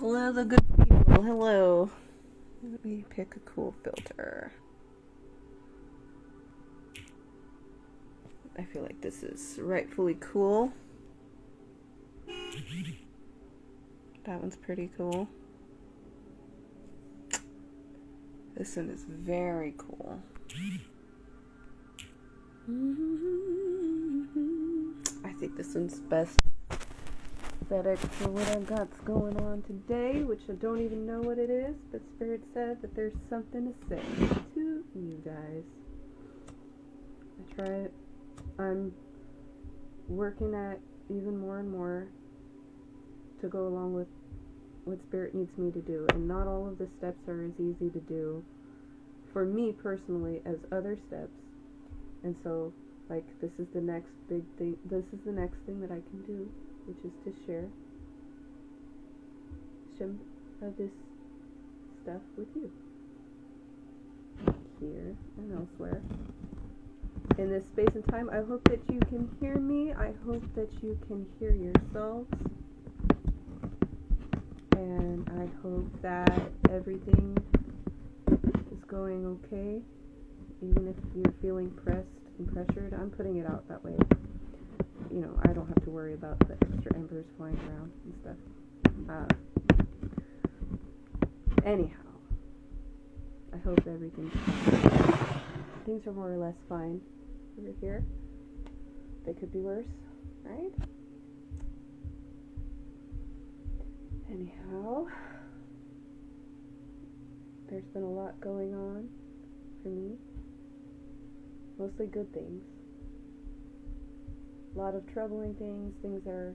Hello, the good people. Hello. Let me pick a cool filter. I feel like this is rightfully cool. That one's pretty cool. This one is very cool. I think this one's best aesthetic for what I've got going on today, which I don't even know what it is, but Spirit said that there's something to say to you guys. I'm working at even more and more to go along with what Spirit needs me to do, and not all of the steps are as easy to do for me personally as other steps. And so, like, this is the next big thing. This is the next thing that I can do, which is to share some of this stuff with you here and elsewhere in this space and time. I hope that you can hear me. I hope that you can hear yourselves, and I hope that everything is going okay, even if you're feeling pressed and pressured. I'm putting it out that way. You know, I don't have to worry about the extra embers flying around and stuff. Anyhow, I hope everything's fine. Things are more or less fine over here. They could be worse, right? Anyhow, there's been a lot going on for me. Mostly good things. A lot of troubling things. Things are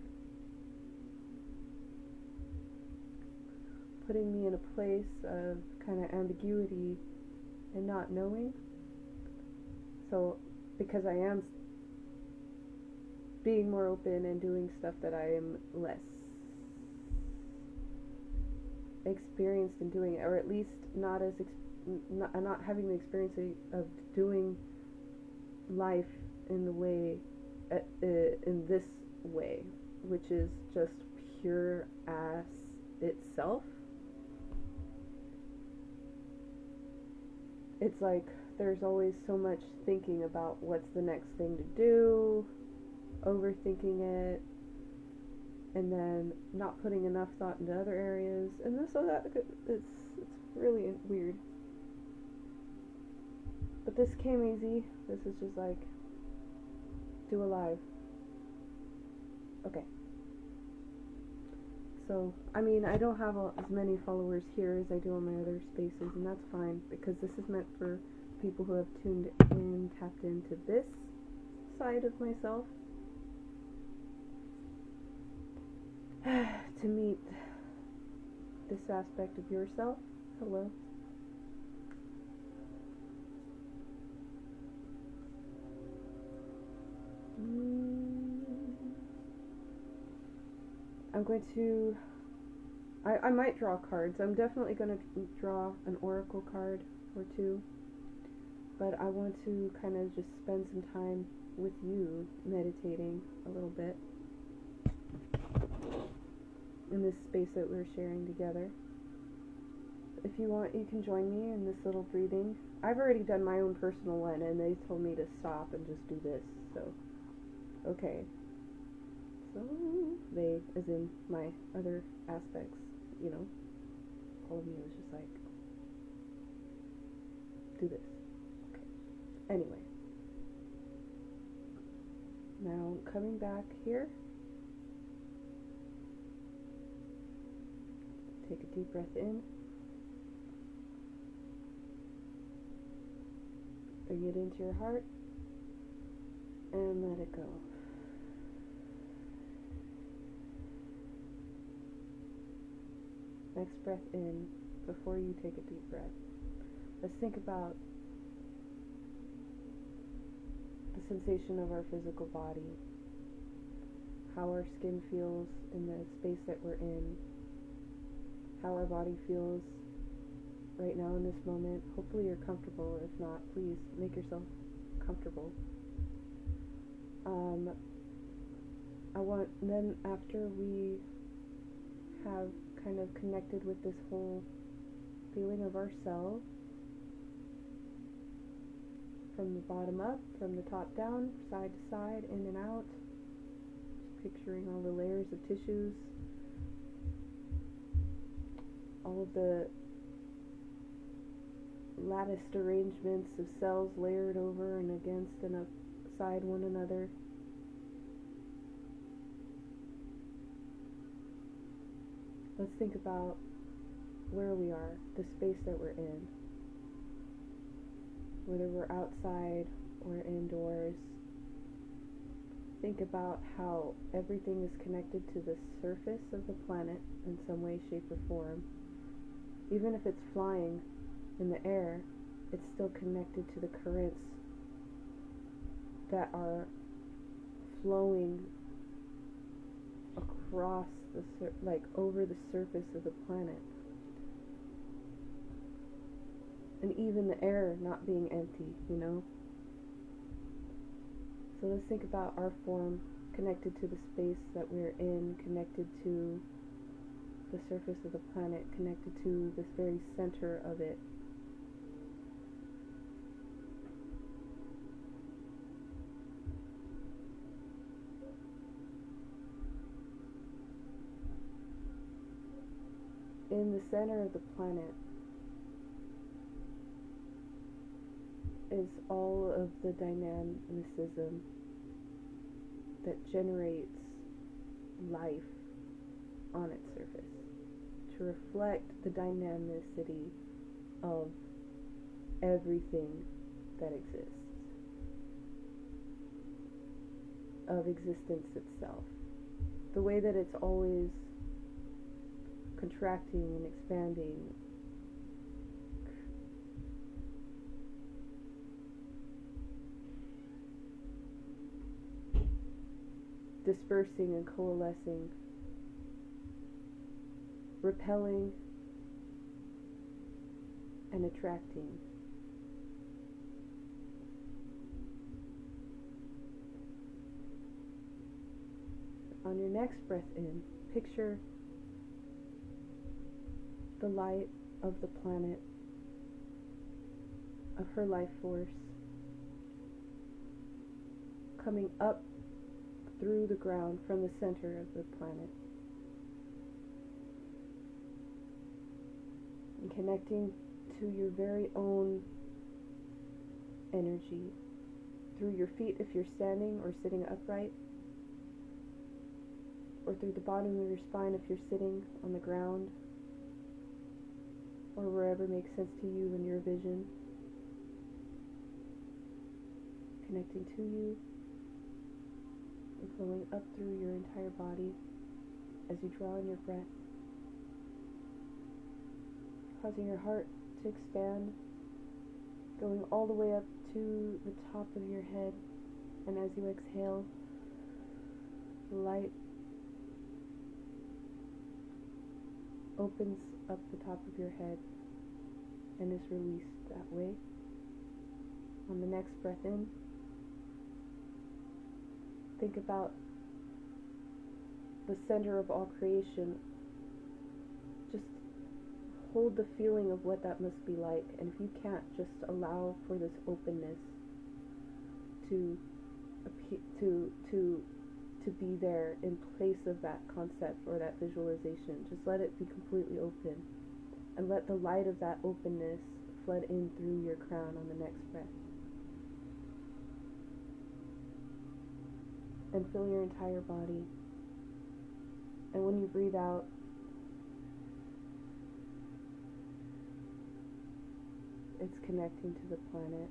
putting me in a place of kind of ambiguity and not knowing. So, because I am being more open and doing stuff that I am less experienced in doing, or at least not not having the experience of doing life in the way, in this way, which is just pure ass itself. It's like there's always so much thinking about what's the next thing to do, overthinking it, and then not putting enough thought into other areas, and this, so that it's really weird. But this came easy. This is just like, do a live. Okay. So, I mean, I don't have as many followers here as I do on my other spaces, and that's fine, because this is meant for people who have tuned in, tapped into this side of myself, to meet this aspect of yourself. Hello. I'm going to, I might draw cards. I'm definitely going to draw an oracle card or two, but I want to kind of just spend some time with you, meditating a little bit in this space that we're sharing together. If you want, you can join me in this little breathing. I've already done my own personal one, and they told me to stop and just do this, so, okay. So, they, as in my other aspects, you know, all of me was just like, do this. Okay. Anyway. Now, coming back here, take a deep breath in. Bring it into your heart, and let it go. Next breath in, before you take a deep breath, let's think about the sensation of our physical body, how our skin feels in the space that we're in, how our body feels right now in this moment. Hopefully you're comfortable. If not, please make yourself comfortable. Then after we have kind of connected with this whole feeling of ourselves, from the bottom up, from the top down, side to side, in and out. Just picturing all the layers of tissues, all of the latticed arrangements of cells layered over and against and upside one another. Let's think about where we are, the space that we're in, whether we're outside or indoors. Think about how everything is connected to the surface of the planet in some way, shape, or form. Even if it's flying in the air, it's still connected to the currents that are flowing across over the surface of the planet. And even the air not being empty, So let's think about our form connected to the space that we're in, connected to the surface of the planet, connected to this very center of it. In the center of the planet is all of the dynamicism that generates life on its surface, to reflect the dynamicity of everything that exists, of existence itself. The way that it's always contracting and expanding, dispersing and coalescing, repelling and attracting. On your next breath in, picture the light of the planet, of her life force, coming up through the ground from the center of the planet, and connecting to your very own energy through your feet if you're standing or sitting upright, or through the bottom of your spine if you're sitting on the ground, or wherever makes sense to you in your vision. Connecting to you and flowing up through your entire body as you draw in your breath, causing your heart to expand, going all the way up to the top of your head, and as you exhale, the light opens up the top of your head and is released that way. On the next breath in, think about the center of all creation. Just hold the feeling of what that must be like, and if you can't, just allow for this openness to be there in place of that concept or that visualization. Just let it be completely open, and let the light of that openness flood in through your crown on the next breath, and fill your entire body. And when you breathe out, it's connecting to the planet,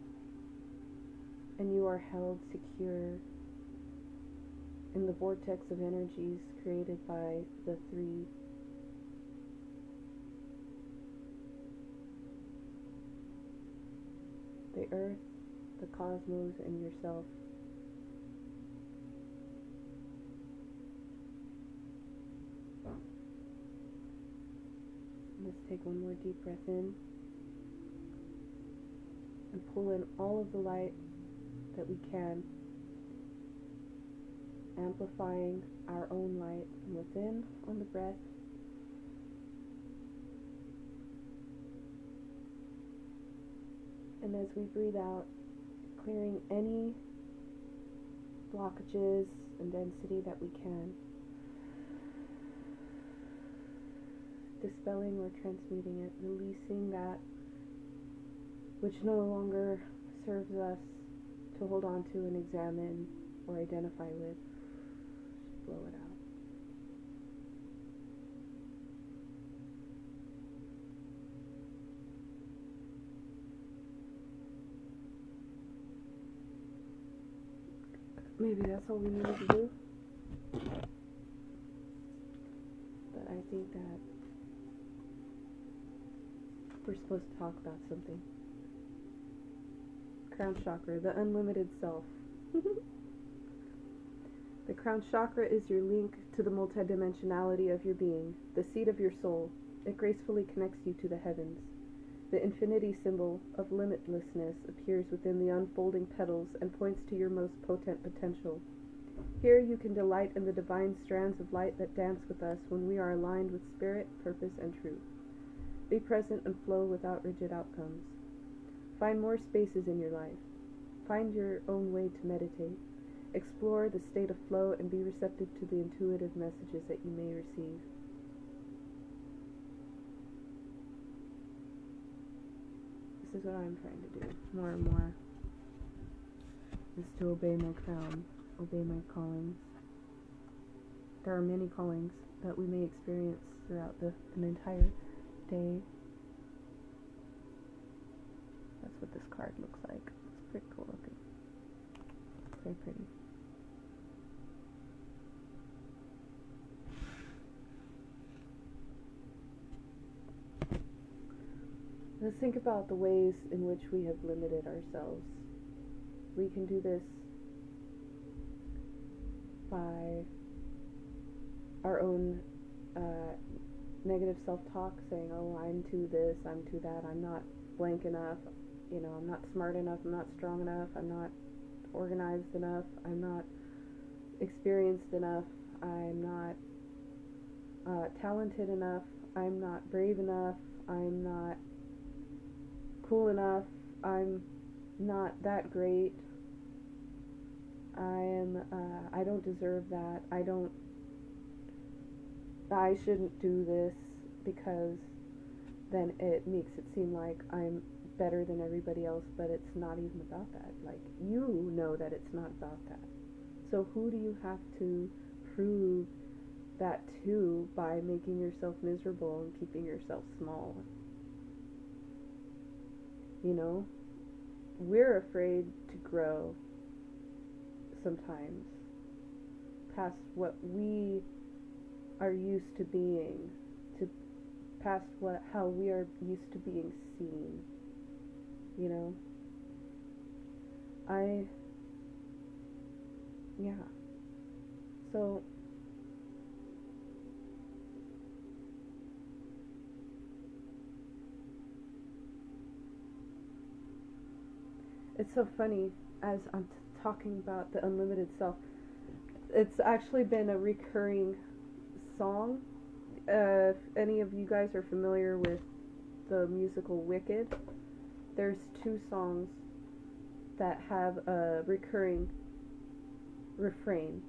and you are held secure in the vortex of energies created by the three. The earth, the cosmos, and yourself. Let's take one more deep breath in and pull in all of the light that we can, amplifying our own light from within on the breath, And as we breathe out, clearing any blockages and density that we can, dispelling or transmuting it, releasing that which no longer serves us to hold on to and examine or identify with. Just blow it out. Maybe that's all we needed to do. But I think that we're supposed to talk about something. Crown chakra, the unlimited self. The crown chakra is your link to the multidimensionality of your being, the seat of your soul. It gracefully connects you to the heavens. The infinity symbol of limitlessness appears within the unfolding petals and points to your most potent potential. Here you can delight in the divine strands of light that dance with us when we are aligned with spirit, purpose, and truth. Be present and flow without rigid outcomes. Find more spaces in your life. Find your own way to meditate. Explore the state of flow and be receptive to the intuitive messages that you may receive. This is what I'm trying to do more and more, is to obey my crown, obey my callings. There are many callings that we may experience throughout an entire day. That's what this card looks like. It's pretty cool looking. Very pretty. Let's think about the ways in which we have limited ourselves. We can do this by our own negative self-talk, saying, oh, I'm too this, I'm too that, I'm not blank enough, I'm not smart enough, I'm not strong enough, I'm not organized enough, I'm not experienced enough, I'm not talented enough, I'm not brave enough, I'm not cool enough, I'm not that great, I don't deserve that, I shouldn't do this, because then it makes it seem like I'm better than everybody else, but it's not even about that. Like, you know that it's not about that. So who do you have to prove that to by making yourself miserable and keeping yourself small? We're afraid to grow sometimes past what we are used to being, to past how we are used to being seen. So it's so funny as I'm talking about the unlimited self. It's actually been a recurring song. If any of you guys are familiar with the musical Wicked, there's 2 songs that have a recurring refrain.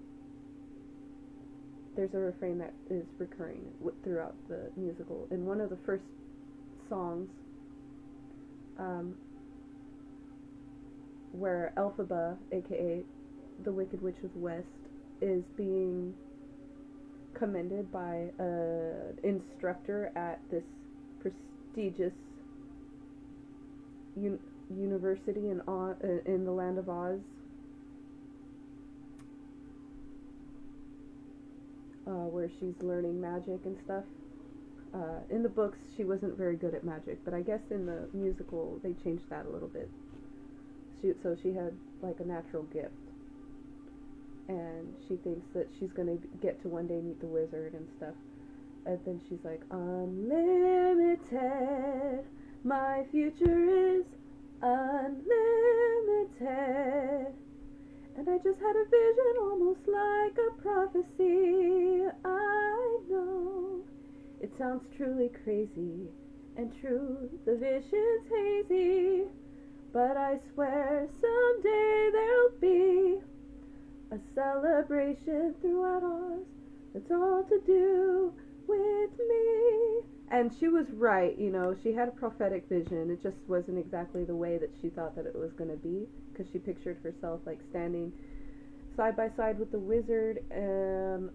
There's a refrain that is recurring throughout the musical. In one of the first songs, where Elphaba, aka the Wicked Witch of the West, is being commended by an instructor at this prestigious university in the land of Oz, where she's learning magic and stuff. In the books, she wasn't very good at magic, but I guess in the musical, they changed that a little bit. So she had like a natural gift, and she thinks that she's going to get to one day meet the wizard and stuff. And then she's like, unlimited, my future is unlimited. And I just had a vision almost like a prophecy. I know it sounds truly crazy and true, the vision's hazy, But I swear someday there'll be a celebration throughout Oz. It's all to do with me. And she was right, you know, she had a prophetic vision. It just wasn't exactly the way that she thought that it was going to be, because she pictured herself like standing side by side with the wizard and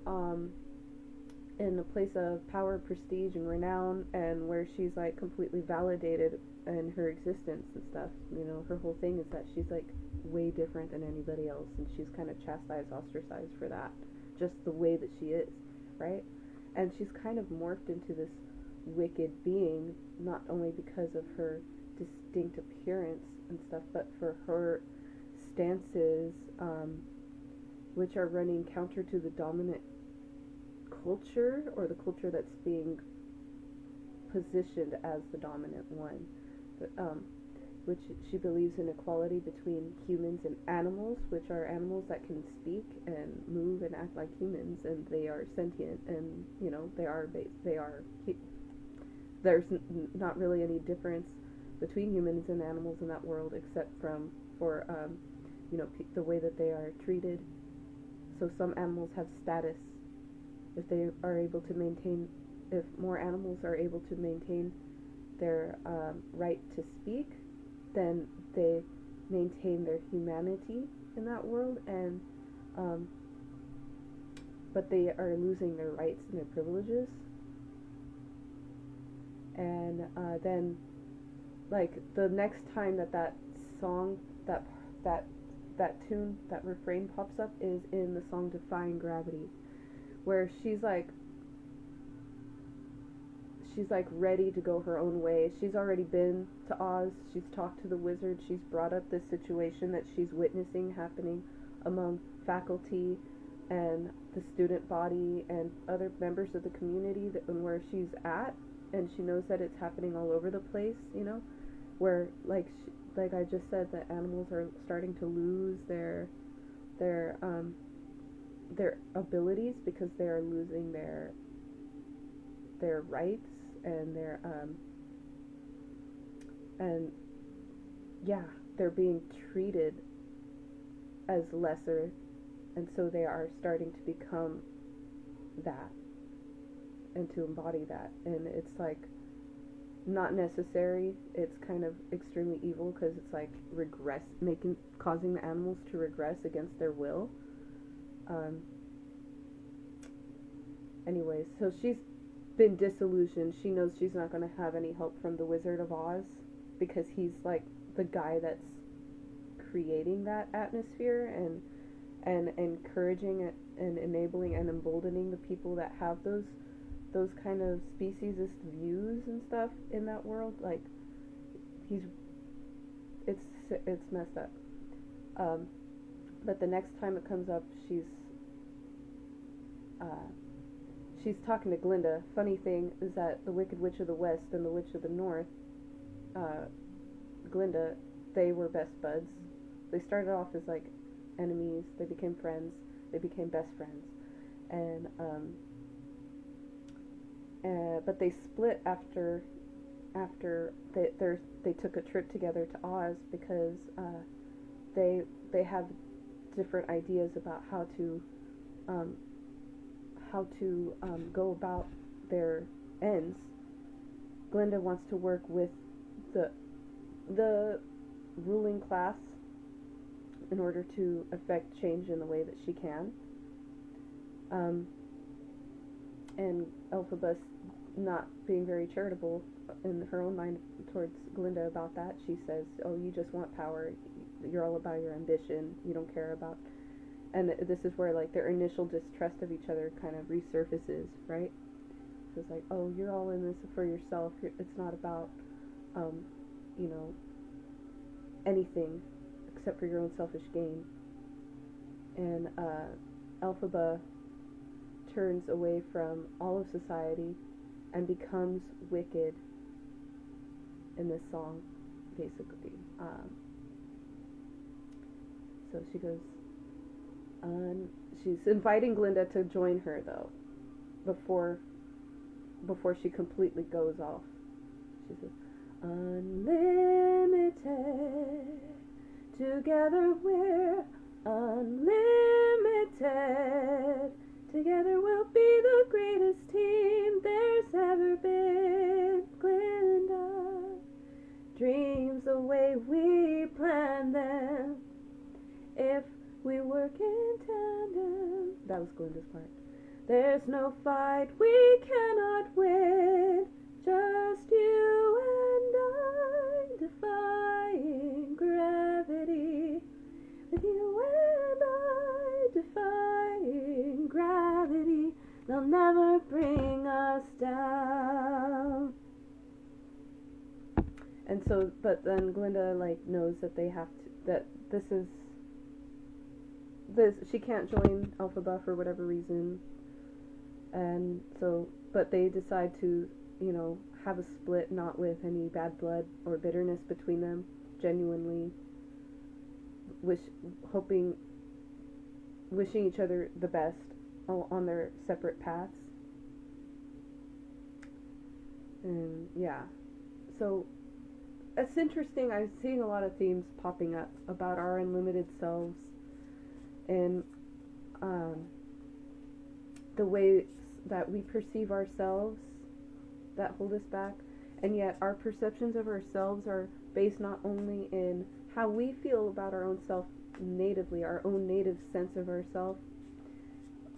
in a place of power, prestige, and renown, and where she's like completely validated in her existence and stuff. You know, her whole thing is that she's like way different than anybody else, and she's kind of chastised, ostracized for that, just the way that she is, right? And she's kind of morphed into this wicked being, not only because of her distinct appearance and stuff, but for her stances, which are running counter to the dominant culture, or the culture that's being positioned as the dominant one, which she believes in equality between humans and animals, which are animals that can speak and move and act like humans, and they are sentient, and you know there's not really any difference between humans and animals in that world, except for the way that they are treated. So some animals have status. If they are able to maintain, if more animals are able to maintain their right to speak, then they maintain their humanity in that world, and but they are losing their rights and their privileges. And then, like, the next time that song, that tune, that refrain pops up is in the song Defying Gravity, where she's like ready to go her own way. She's already been to Oz, she's talked to the wizard, she's brought up this situation that she's witnessing happening among faculty and the student body and other members of the community, and where she's at, and she knows that it's happening all over the place, you know, where like I just said, that animals are starting to lose their abilities because they are losing their rights and they're being treated as lesser, and so they are starting to become that and to embody that, and it's like not necessary. It's kind of extremely evil, because it's like causing the animals to regress against their will. Anyways, so she's been disillusioned. She knows she's not going to have any help from the Wizard of Oz, because he's like the guy that's creating that atmosphere and encouraging it and enabling and emboldening the people that have those kind of speciesist views and stuff in that world. Like, it's messed up. But the next time it comes up, she's talking to Glinda. Funny thing is that the Wicked Witch of the West and the Witch of the North, Glinda, they were best buds. They started off as like enemies. They became friends. They became best friends, and but they split after they took a trip together to Oz, because they have different ideas about how to go about their ends. Glinda wants to work with the ruling class in order to affect change in the way that she can. And Elphabas, not being very charitable in her own mind towards Glinda about that, she says, "Oh, you just want power. You're all about your ambition. You don't care about." And this is where like their initial distrust of each other kind of resurfaces, right? So it's like, "Oh, you're all in this for yourself. It's not about, anything except for your own selfish gain." And Elphaba turns away from all of society and becomes wicked in this song, basically. So she goes, she's inviting Glinda to join her, though, before she completely goes off. She says, unlimited. Together we're unlimited. Together we'll be the greatest team there's ever been. Glinda, dreams the way we plan them. If we work in tandem. That was Glinda's part. There's no fight we cannot win. Just you and I, defying gravity. With you and I, defying gravity. They'll never bring us down. And so, but then Glinda knows that they have to, that she can't join Elphaba for whatever reason. And so, but they decide to, have a split, not with any bad blood or bitterness between them, genuinely wishing each other the best on their separate paths. And yeah, so it's interesting. I'm seeing a lot of themes popping up about our unlimited selves and the ways that we perceive ourselves that hold us back, and yet our perceptions of ourselves are based not only in how we feel about our own self natively, our own native sense of ourself,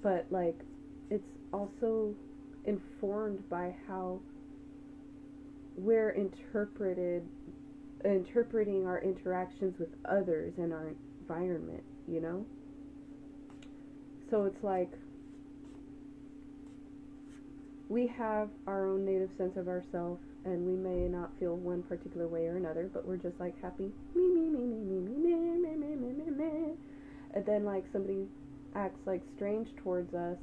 but it's also informed by how we're interpreting our interactions with others and our environment, So it's we have our own native sense of ourselves, and we may not feel one particular way or another, but we're just happy, me, me, me, me, me, me, me, me, me, me, me, me. And then somebody acts strange towards us,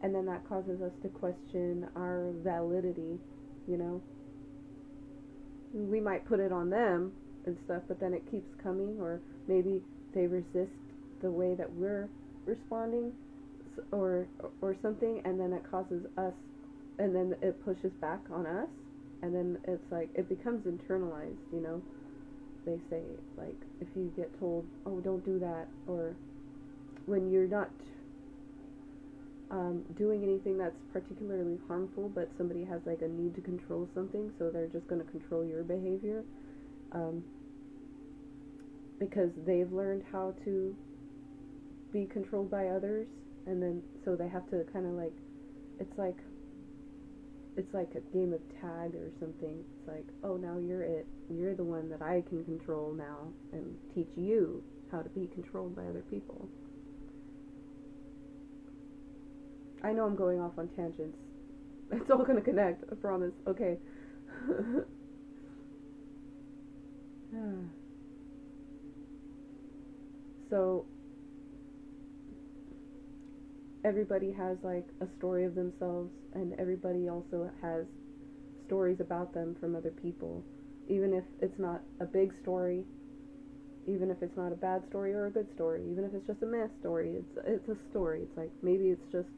and then that causes us to question our validity, We might put it on them and stuff, but then it keeps coming, or maybe they resist the way that we're responding, or something, and then it causes us, and then it pushes back on us, and then it's it becomes internalized, They say if you get told, oh, don't do that, or when you're not doing anything that's particularly harmful, but somebody has a need to control something, so they're just going to control your behavior, because they've learned how to be controlled by others, and then so they have to kind of it's like a game of tag or something. It's oh, now you're the one that I can control now, and teach you how to be controlled by other people. I know I'm going off on tangents. It's all gonna connect, I promise. Okay. So everybody has a story of themselves, and everybody also has stories about them from other people, even if it's not a big story, even if it's not a bad story or a good story, even if it's just a meh story. It's a story. It's maybe it's just,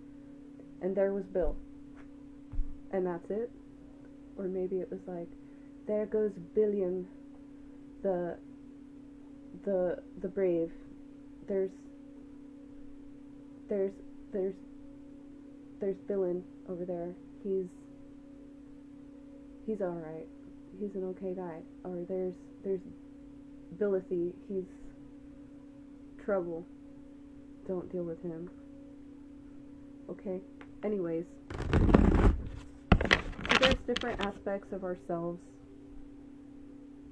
and there was Bill, and that's it. Or maybe it was there goes Billiam, the brave. There's Billin over there. He's alright. He's an okay guy. Or there's Bilithy. He's trouble. Don't deal with him. Okay? Anyways. So there's different aspects of ourselves.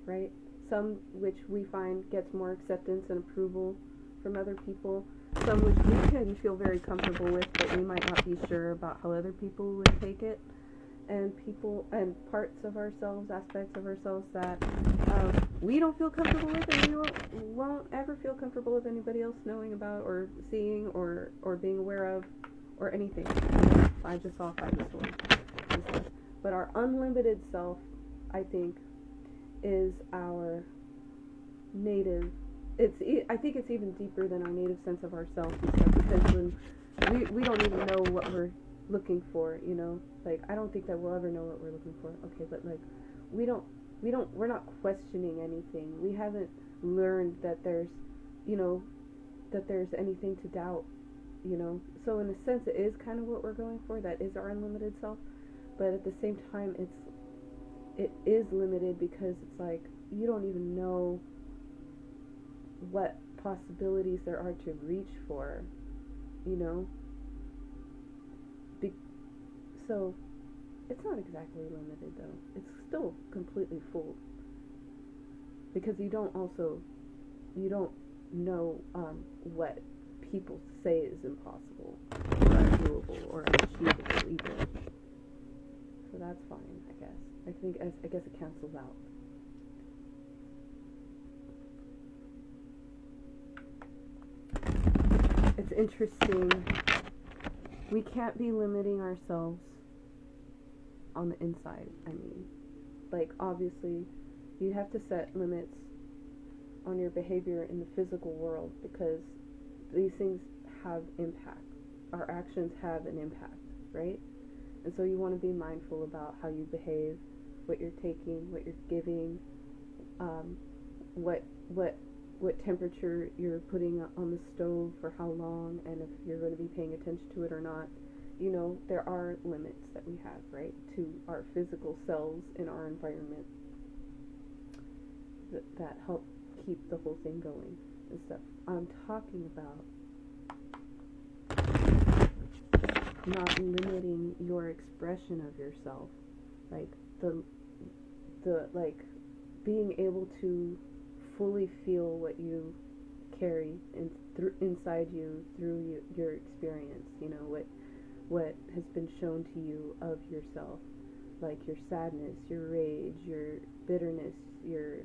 Right? Some which we find gets more acceptance and approval from other people. Some which we can feel very comfortable with, but we might not be sure about how other people would take it. And people and parts of ourselves, aspects of ourselves that we don't feel comfortable with, and we won't ever feel comfortable with anybody else knowing about, or seeing, or being aware of, or anything. I just saw 5 this one. But our unlimited self, I think, is our native. I think it's even deeper than our native sense of ourselves and stuff, because when we don't even know what we're looking for, I don't think that we'll ever know what we're looking for. Okay, but we don't we're not questioning anything. We haven't learned that there's, you know, that there's anything to doubt, you know. So in a sense, it is kind of what we're going for. That is our unlimited self, but at the same time, it is limited because it's like you don't even know what possibilities there are to reach for, you know. So it's not exactly limited though. It's still completely full because you don't know what people say is impossible or undoable or unachievable either. So that's fine, I guess. I guess it cancels out. It's interesting. We can't be limiting ourselves on the inside, I mean. Like, obviously, you have to set limits on your behavior in the physical world because these things have impact. Our actions have an impact, right? And so you want to be mindful about how you behave, what you're taking, what you're giving, what temperature you're putting on the stove for how long, and if you're going to be paying attention to it or not. You know, there are limits that we have, right, to our physical selves in our environment that help keep the whole thing going and stuff. I'm talking about not limiting your expression of yourself, like the like being able to fully feel what you carry inside you through your experience. You know, what has been shown to you of yourself, like your sadness, your rage, your bitterness, your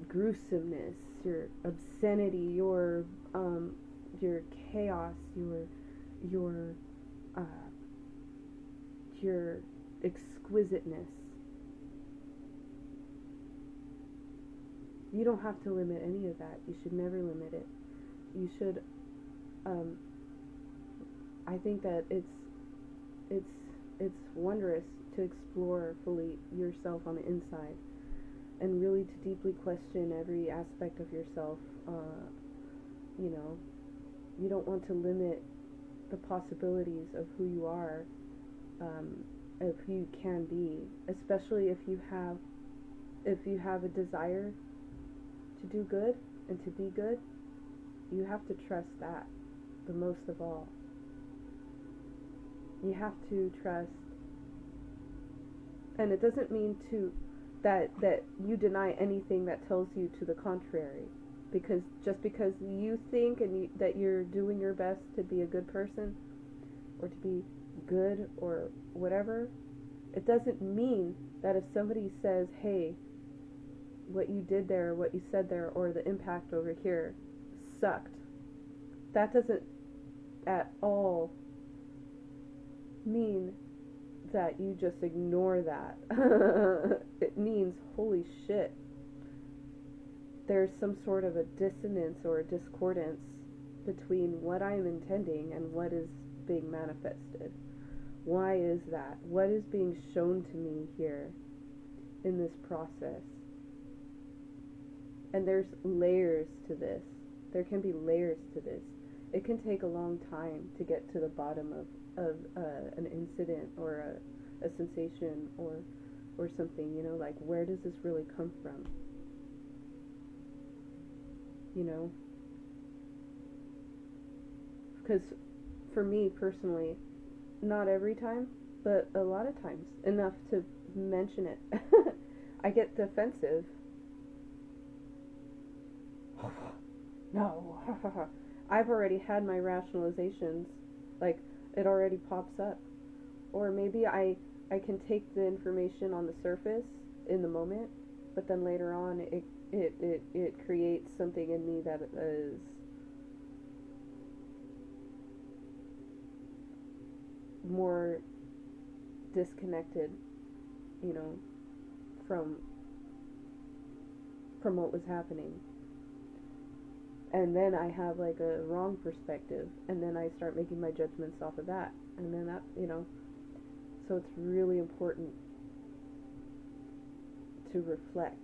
gruesomeness, your obscenity, your chaos, your exquisiteness. You don't have to limit any of that. You should never limit it. You should I think that it's wondrous to explore fully yourself on the inside and really to deeply question every aspect of yourself. You know, you don't want to limit the possibilities of who you are, of who you can be, especially if you have a desire to do good and to be good. You have to trust that the most of all. You have to trust, and it doesn't mean that you deny anything that tells you to the contrary, because just because you think that you're doing your best to be a good person or to be good or whatever, it doesn't mean that if somebody says, hey, what you did there, what you said there, or the impact over here sucked, that doesn't at all mean that you just ignore that. It means, holy shit, there's some sort of a dissonance or a discordance between what I'm intending and what is being manifested. Why is that? What is being shown to me here in this process? And there's layers to this. There can be layers to this. It can take a long time to get to the bottom of an incident or a sensation or something, you know, like where does this really come from? You know? Because for me personally, not every time, but a lot of times, enough to mention it, I get defensive. No. I've already had my rationalizations, like it already pops up. Or maybe I can take the information on the surface in the moment, but then later on it creates something in me that is more disconnected, you know, from what was happening. And then I have like a wrong perspective, and then I start making my judgments off of that, and then that, you know. So it's really important to reflect.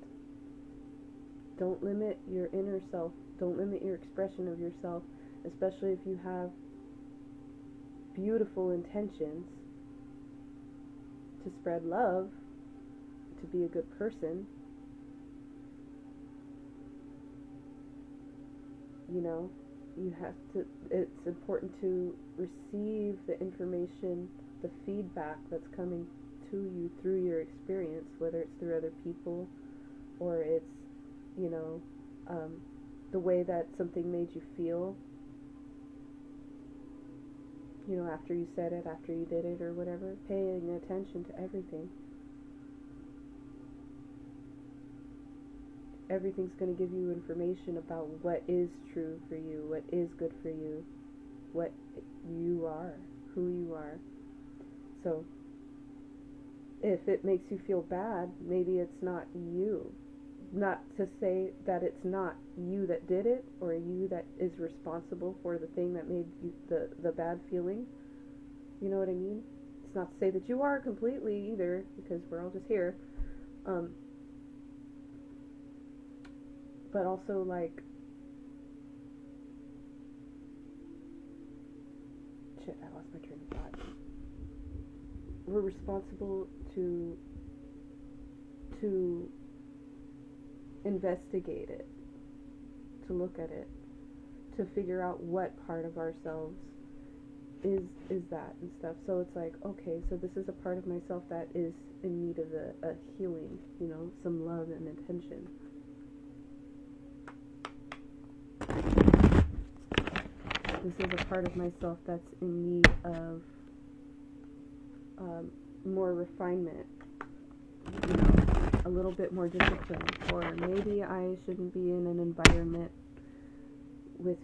Don't limit your inner self. Don't limit your expression of yourself, especially if you have beautiful intentions to spread love, to be a good person. You know, you have to, it's important to receive the information, the feedback that's coming to you through your experience, whether it's through other people or it's, you know, the way that something made you feel, you know, after you said it, after you did it, or whatever. Paying attention to everything. Everything's going to give you information about what is true for you, what is good for you, what you are, who you are. So, if it makes you feel bad, maybe it's not you. Not to say that it's not you that did it, or you that is responsible for the thing that made you the bad feeling. You know what I mean? It's not to say that you are completely either, because we're all just here. But also, like, shit, I lost my train of thought. We're responsible to investigate it, to look at it, to figure out what part of ourselves is that and stuff. So it's like, okay, so this is a part of myself that is in need of a healing, you know, some love and attention. This is a part of myself that's in need of more refinement, you know, a little bit more discipline, or maybe I shouldn't be in an environment with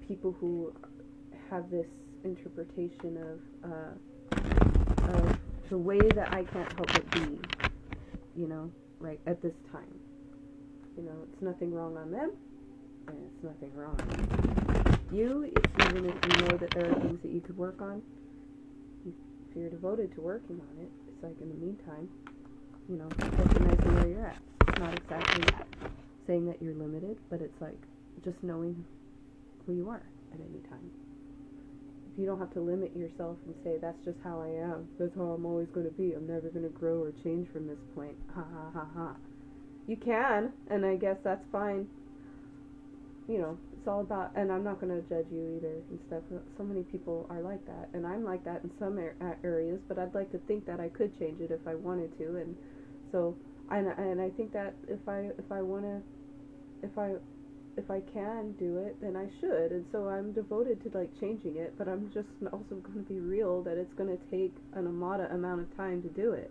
people who have this interpretation of the way that I can't help but be, you know, right at this time. You know, it's nothing wrong on them, and it's nothing wrong on you, even if you know that there are things that you could work on. If you're devoted to working on it, it's like, in the meantime, you know, recognizing where you're at. It's not exactly saying that you're limited, but it's like just knowing who you are at any time. If you don't have to limit yourself and say, that's just how I am, that's how I'm always going to be, I'm never going to grow or change from this point, ha ha ha ha. You can, and I guess that's fine. You know, it's all about, and I'm not going to judge you either and stuff. So many people are like that, and I'm like that in some areas, but I'd like to think that I could change it if I wanted to, and so, and I think that if I can do it, then I should, and so I'm devoted to, like, changing it, but I'm just also going to be real that it's going to take an amount of time to do it.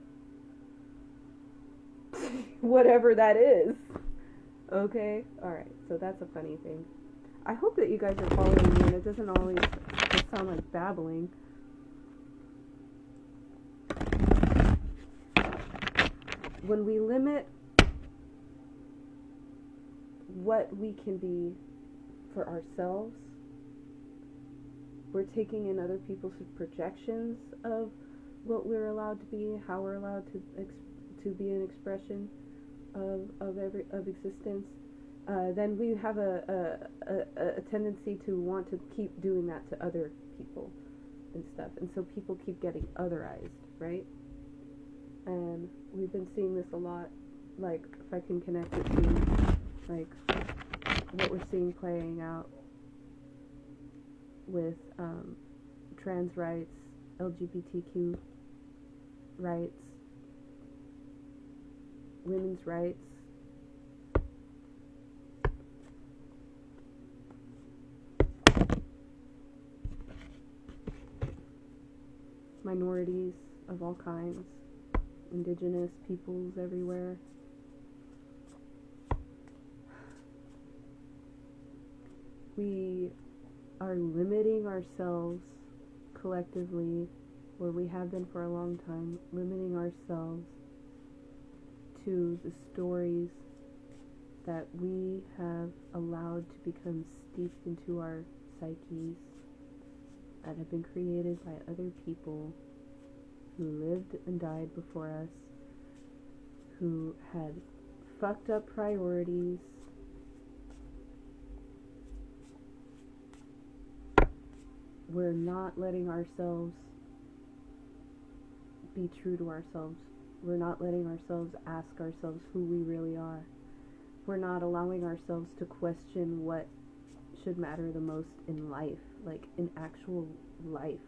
Whatever that is. Okay? Alright, so that's a funny thing. I hope that you guys are following me and it doesn't always just sound like babbling. When we limit what we can be for ourselves, we're taking in other people's projections of what we're allowed to be, how we're allowed to be an expression of existence. Then we have a tendency to want to keep doing that to other people and stuff, and so people keep getting otherized, right? And we've been seeing this a lot, like, if I can connect it to, like, what we're seeing playing out with trans rights, LGBTQ rights, women's rights, minorities of all kinds, indigenous peoples everywhere. We are limiting ourselves collectively, or we have been for a long time, limiting ourselves to the stories that we have allowed to become steeped into our psyches, that have been created by other people who lived and died before us, who had fucked up priorities, we're not letting ourselves be true to ourselves. We're not letting ourselves ask ourselves who we really are. We're not allowing ourselves to question what should matter the most in life, like in actual life.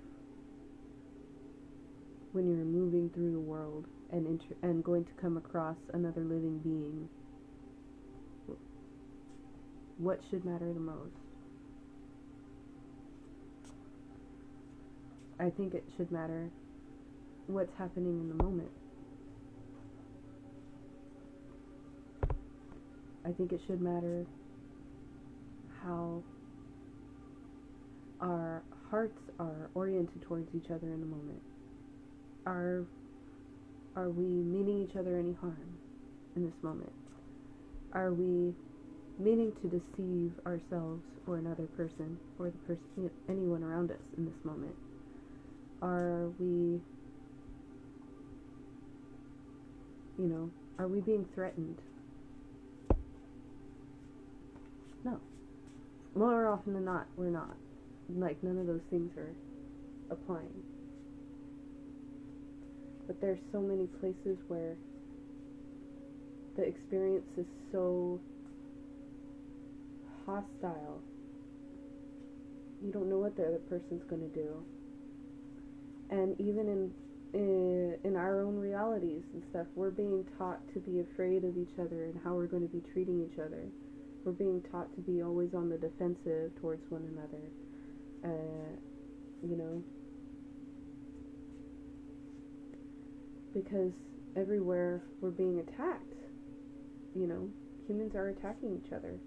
When you're moving through the world and going to come across another living being, what should matter the most? I think it should matter what's happening in the moment. I think it should matter how our hearts are oriented towards each other in the moment. Are we meaning each other any harm in this moment? Are we meaning to deceive ourselves or another person or the person, anyone around us in this moment? Are we, are we being threatened? No. More often than not, we're not. Like, none of those things are applying. But there's so many places where the experience is so hostile. You don't know what the other person's going to do. And even in our own realities and stuff, we're being taught to be afraid of each other and how we're going to be treating each other. We're being taught to be always on the defensive towards one another. Because everywhere we're being attacked. Humans are attacking each other.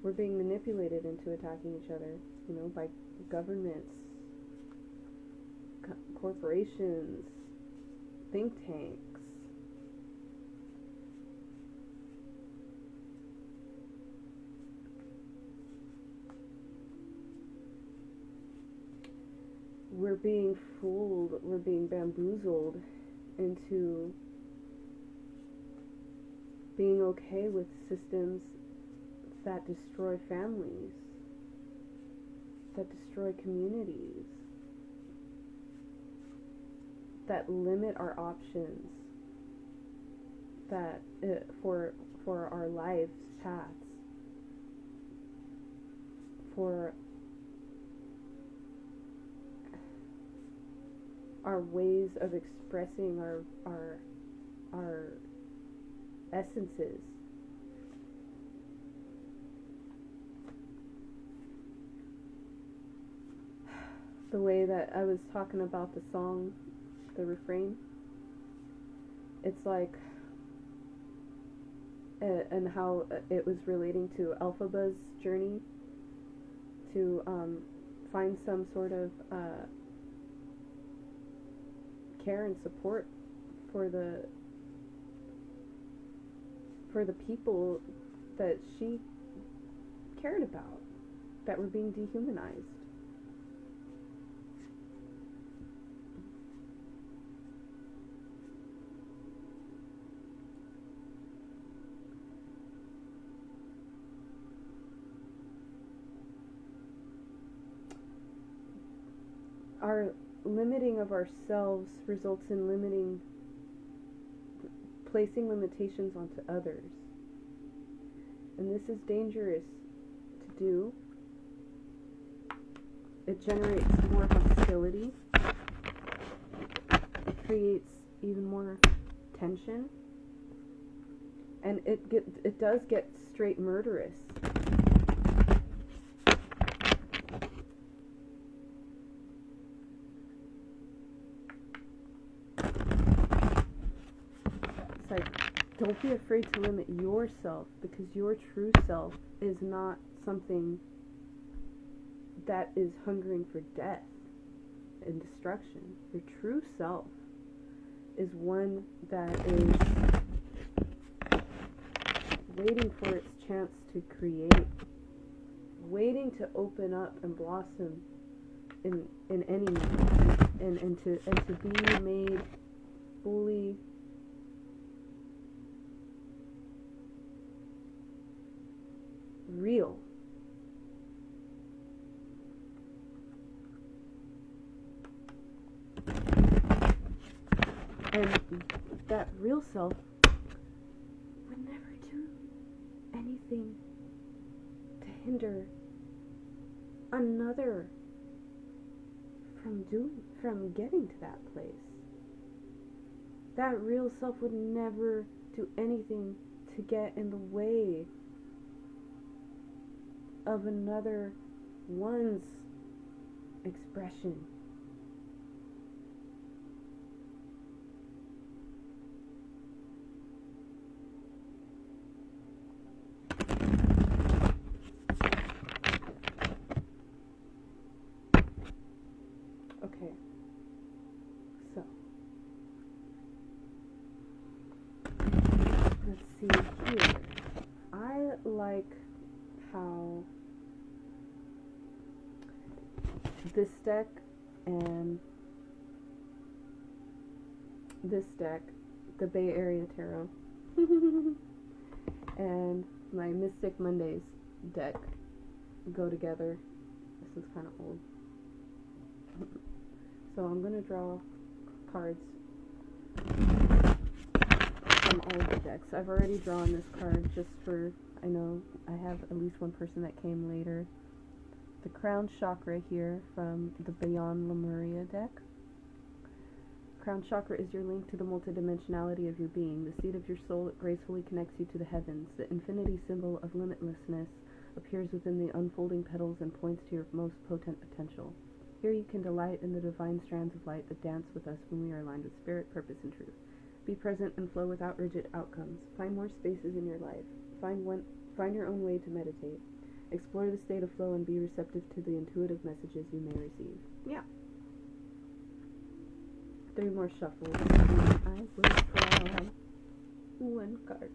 We're being manipulated into attacking each other, by governments, corporations, think tanks. We're being fooled, we're being bamboozled into being okay with systems that destroy families, that destroy communities, that limit our options, that for our lives' paths, for our ways of expressing our essences. The way that I was talking about the song, the refrain, it's like, and how it was relating to Elphaba's journey to find some sort of care and support for the people that she cared about, that were being dehumanized. Our limiting of ourselves results in placing limitations onto others. And this is dangerous to do. It generates more hostility. It creates even more tension. And it does get straight murderous. Don't be afraid to limit yourself, because your true self is not something that is hungering for death and destruction. Your true self is one that is waiting for its chance to create, waiting to open up and blossom in any moment, and to be made fully And that real self would never do anything to hinder another from getting to that place. That real self would never do anything to get in the way of another one's expression. Okay, so let's see here. I like how this deck and this deck, the Bay Area Tarot, and my Mystic Mondays deck go together. This is kind of old. So I'm going to draw cards from all of the decks. I've already drawn this card just for, I know I have at least one person that came later. The Crown Chakra here from the Beyond Lemuria deck. Crown Chakra is your link to the multidimensionality of your being, the seat of your soul that gracefully connects you to the heavens. The infinity symbol of limitlessness appears within the unfolding petals and points to your most potent potential. Here you can delight in the divine strands of light that dance with us when we are aligned with spirit, purpose, and truth. Be present and flow without rigid outcomes. Find more spaces in your life. Find your own way to meditate. Explore the state of flow and be receptive to the intuitive messages you may receive. Yeah. 3 more shuffles. I will draw 1 card.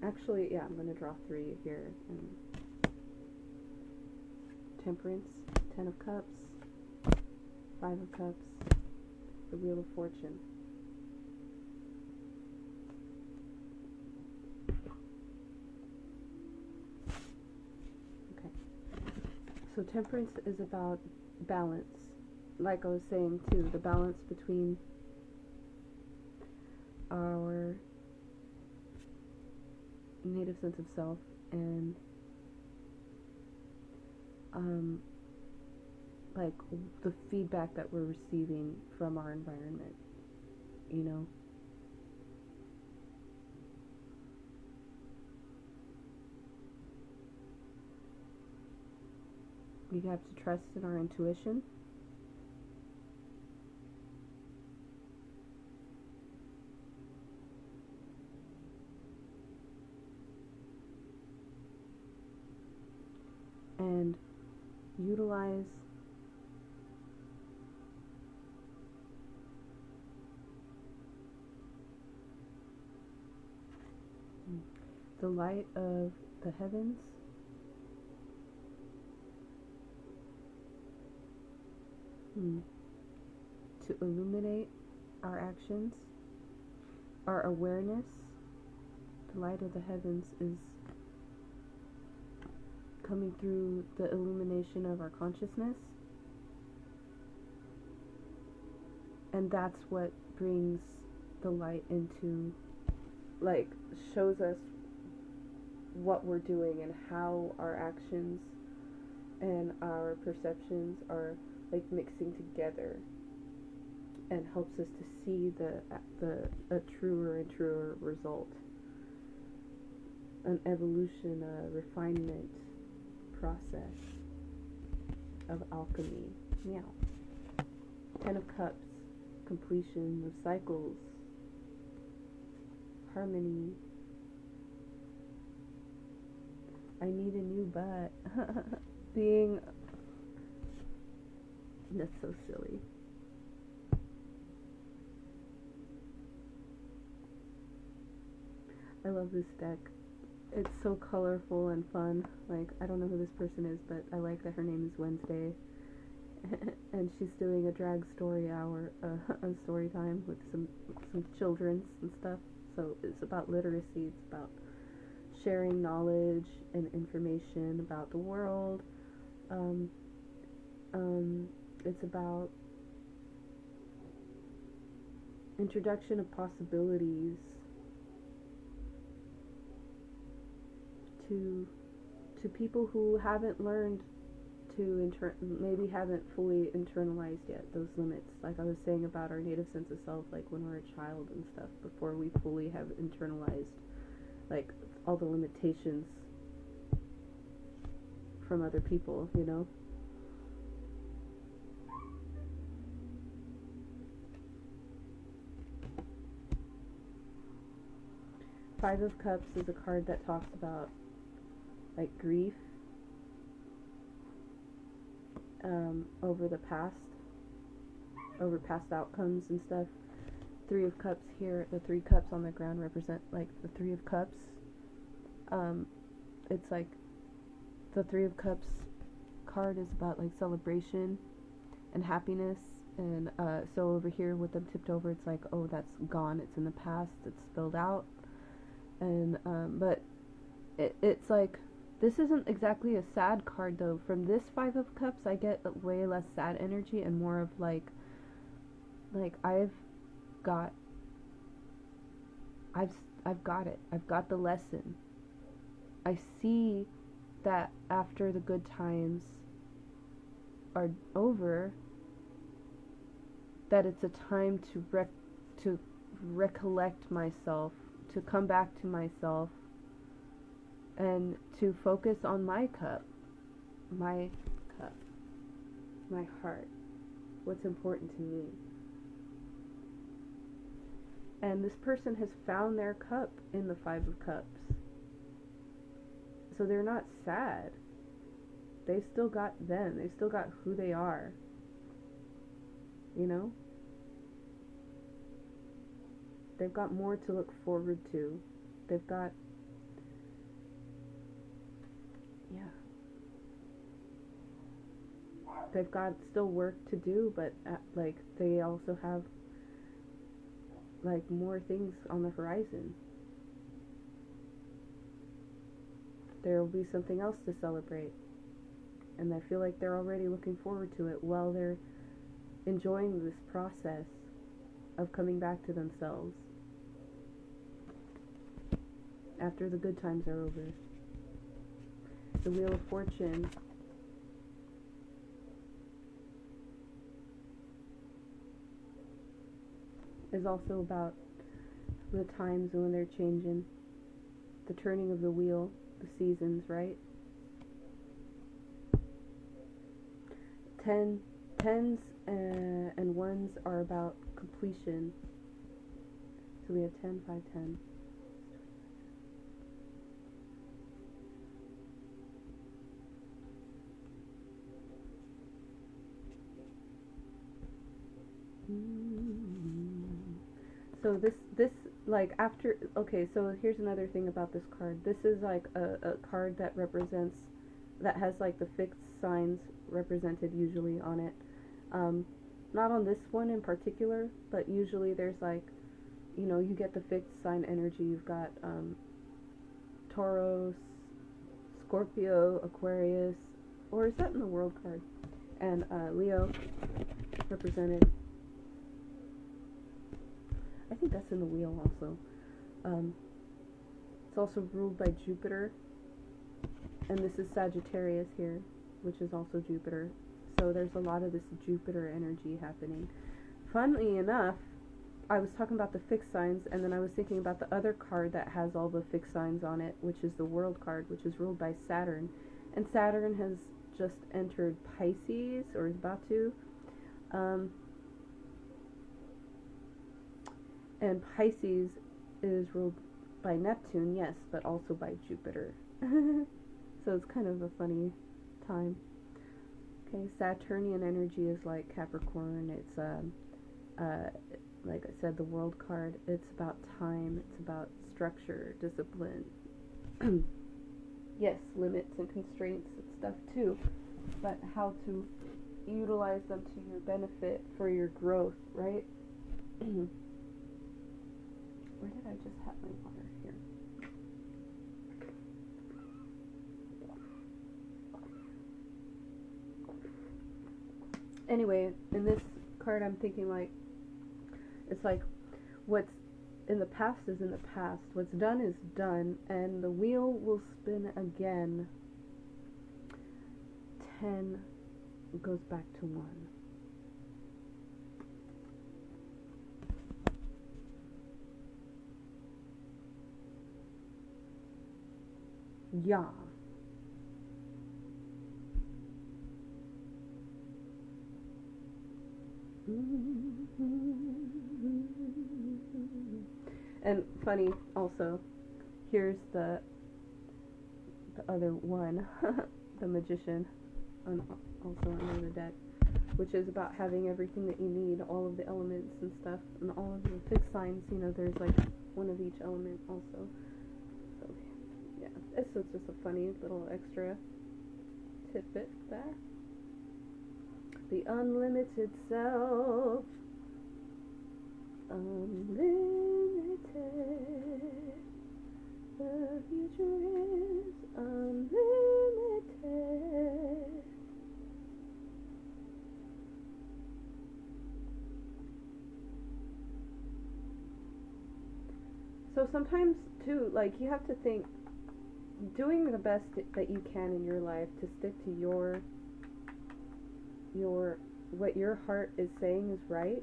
Actually, yeah, I'm going to draw 3 here. Temperance, 10 of Cups, 5 of Cups, the Wheel of Fortune. Okay. So Temperance is about balance. Like I was saying too, the balance between our native sense of self and like the feedback that we're receiving from our environment, you know. We have to trust in our intuition. And utilize the light of the heavens to illuminate our actions, our awareness. The light of the heavens is coming through the illumination of our consciousness, and that's what brings the light into, like, shows us what we're doing and how our actions and our perceptions are like mixing together, and helps us to see a truer and truer result, an evolution, a refinement process of alchemy. Meow. 10 of Cups, completion of cycles, harmony. I need a new butt. Being, that's so silly. I love this deck. It's so colorful and fun. Like, I don't know who this person is, but I like that her name is Wednesday. And she's doing a drag story hour, on story time with some children and stuff. So it's about literacy, it's about sharing knowledge and information about the world. Um, it's about introduction of possibilities to people who haven't learned to maybe haven't fully internalized yet those limits. Like I was saying about our native sense of self, like when we're a child and stuff, before we fully have internalized like all the limitations from other people, you know. Five of Cups is a card that talks about like grief over the past, over past outcomes and stuff. Three of Cups here, the three cups on the ground represent like the Three of Cups. It's like the Three of Cups card is about like celebration and happiness, and so over here with them tipped over, it's like, oh, that's gone, it's in the past, it's spilled out. And but it's like, this isn't exactly a sad card though. From this Five of Cups I get way less sad energy and more of like I've got it. I've got the lesson. I see that after the good times are over, that it's a time to recollect myself, to come back to myself, and to focus on my cup, my heart, what's important to me. And this person has found their cup in the Five of Cups. So they're not sad. They've still got them. They've still got who they are. You know? They've got more to look forward to. They've got... yeah. They've got still work to do, but like they also have like more things on the horizon. There will be something else to celebrate, and I feel like they're already looking forward to it while they're enjoying this process of coming back to themselves after the good times are over. The Wheel of Fortune is also about the times when they're changing, the turning of the wheel, the seasons, right? Tens and ones are about completion. So we have 10, 5, 10. So this like after, okay, so here's another thing about this card. This is like a card that represents, that has like the fixed signs represented usually on it. Not on this one in particular, but usually there's like, you know, you get the fixed sign energy. You've got Taurus, Scorpio, Aquarius, or is that in the World card? And Leo represented. I think that's in the wheel also. It's also ruled by Jupiter, and this is Sagittarius here, which is also Jupiter. So there's a lot of this Jupiter energy happening. Funnily enough, I was talking about the fixed signs, and then I was thinking about the other card that has all the fixed signs on it, which is the World card, which is ruled by Saturn. And Saturn has just entered Pisces, or is about to. And Pisces is ruled by Neptune, yes, but also by Jupiter. So it's kind of a funny time. Okay, Saturnian energy is like Capricorn. It's like I said, the World card. It's about time. It's about structure, discipline. Yes, limits and constraints and stuff too, but how to utilize them to your benefit for your growth, right? Where did I I just have my water here. Anyway, in this card I'm thinking like, it's like, what's in the past is in the past, what's done is done, and the wheel will spin again. 10 goes back to 1. Yeah. And funny also, here's the other one, the Magician, also under the deck, which is about having everything that you need, all of the elements and stuff, and all of the fixed signs. You know, there's like one of each element also. So yeah, this was just a funny little extra tidbit there. The unlimited self. Unlimited. The future is unlimited. So sometimes too, like, you have to think, doing the best that you can in your life to stick to your what your heart is saying is right.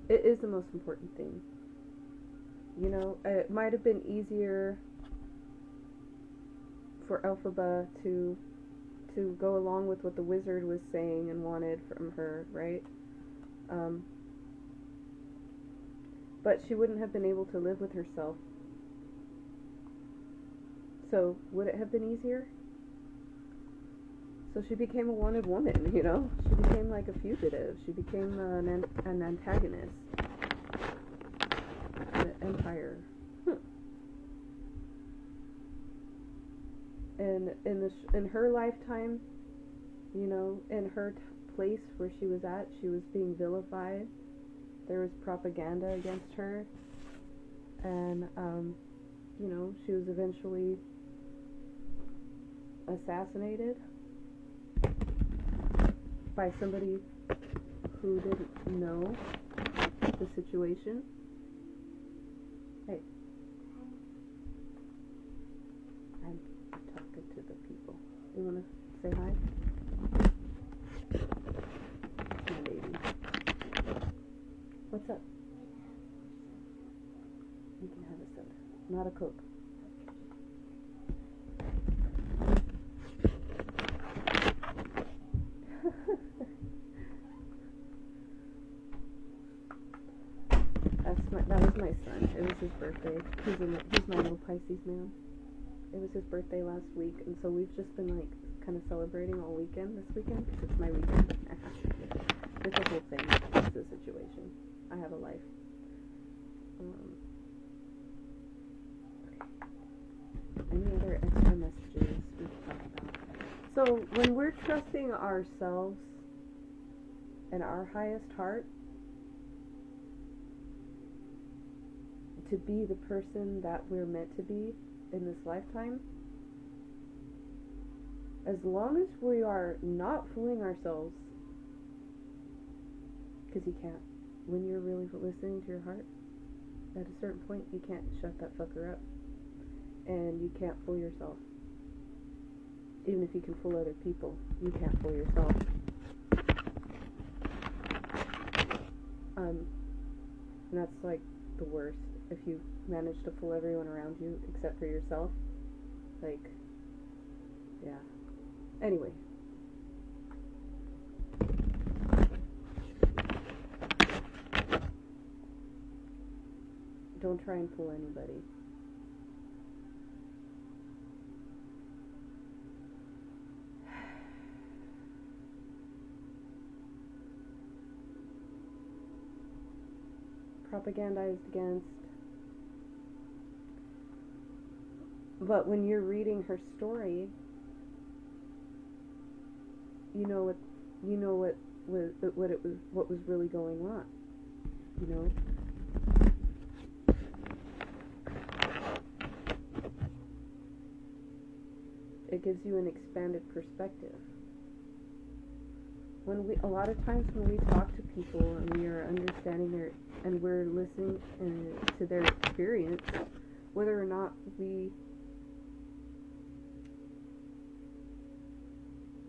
It is the most important thing. You know, it might have been easier for Elphaba to go along with what the wizard was saying and wanted from her, right? But she wouldn't have been able to live with herself. So, would it have been easier? So she became a wanted woman, you know? She became like a fugitive. She became an antagonist. The Empire. And in her lifetime, you know, in her place where she was at, she was being vilified. There was propaganda against her. And, you know, she was eventually assassinated by somebody who didn't know the situation. Hey. I'm talking to the people. You want to say hi? My baby. What's up? You can have a soda. Not a Coke. That was my son. It was his birthday. He's my little Pisces man. It was his birthday last week, and so we've just been like kind of celebrating all weekend this weekend because it's my weekend. It's a whole thing. It's a situation. I have a life. Any other extra messages we can talk about? So when we're trusting ourselves and our highest heart to be the person that we're meant to be in this lifetime, as long as we are not fooling ourselves, because you can't, when you're really listening to your heart, at a certain point you can't shut that fucker up, and you can't fool yourself. Even if you can fool other people, you can't fool yourself. And that's like the worst. If you manage to fool everyone around you except for yourself, like, yeah. Anyway. Don't try and fool anybody. Propagandized against. But when you're reading her story, you know what was really going on. you know? It gives you an expanded perspective. A lot of times when we talk to people and we are understanding and we're listening to their experience, whether or not we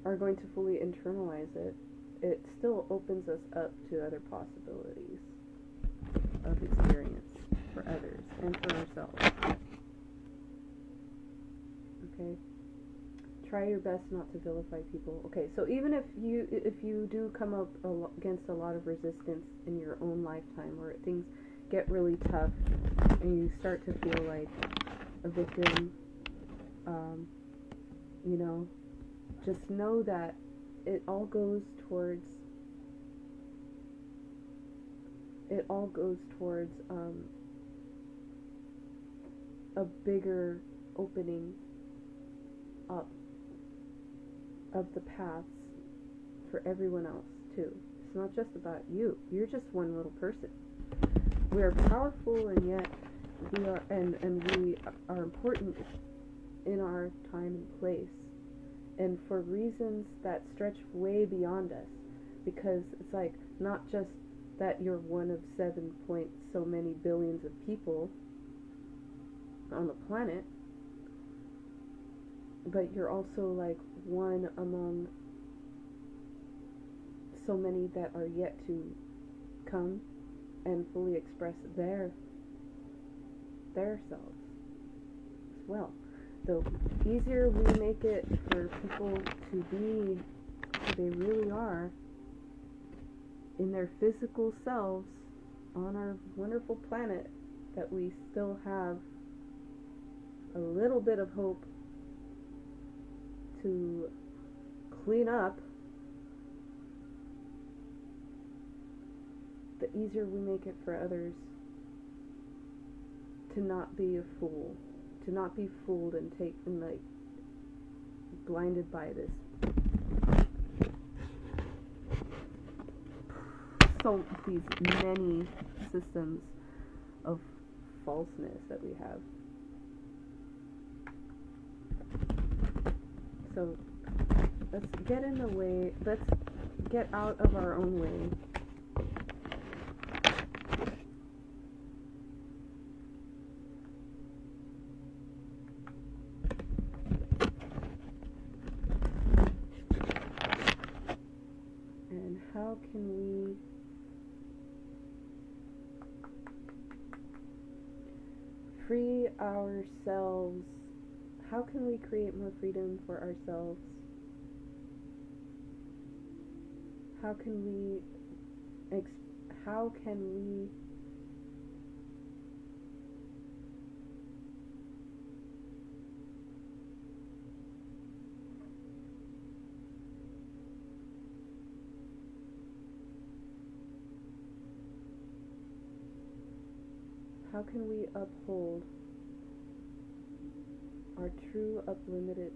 are going to fully internalize it, it still opens us up to other possibilities of experience for others and for ourselves. Okay? Try your best not to vilify people. Okay, so even if you do come up against a lot of resistance in your own lifetime, or things get really tough and you start to feel like a victim, you know, just know that it all goes towards a bigger opening up of the paths for everyone else too. It's not just about you. You're just one little person. We are powerful, and yet we are we are important in our time and place, and for reasons that stretch way beyond us. Because it's like not just that you're one of 7 point so many billions of people on the planet, but you're also like one among so many that are yet to come and fully express their selves as well. The easier we make it for people to be who they really are in their physical selves on our wonderful planet, that we still have a little bit of hope to clean up, the easier we make it for others to not be a fool, to not be fooled and like blinded by this these many systems of falseness that we have. So let's get in the way, let's get out of our own way. And how can we free ourselves? How can we create more freedom for ourselves? How can we uphold our true unlimited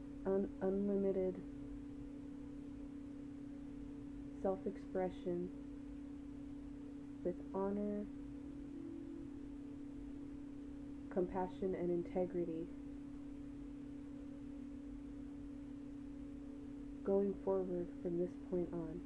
self-expression with honor, compassion, and integrity, going forward from this point on?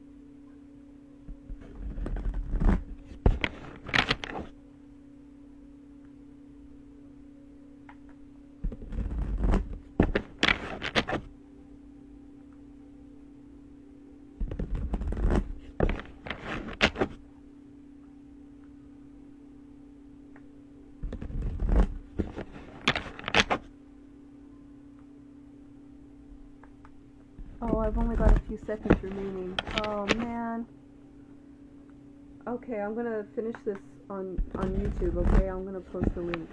Oh, I've only got a few seconds remaining. Oh, man. Okay, I'm gonna finish this on YouTube, okay? I'm gonna post the link.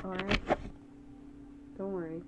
Alright? Don't worry.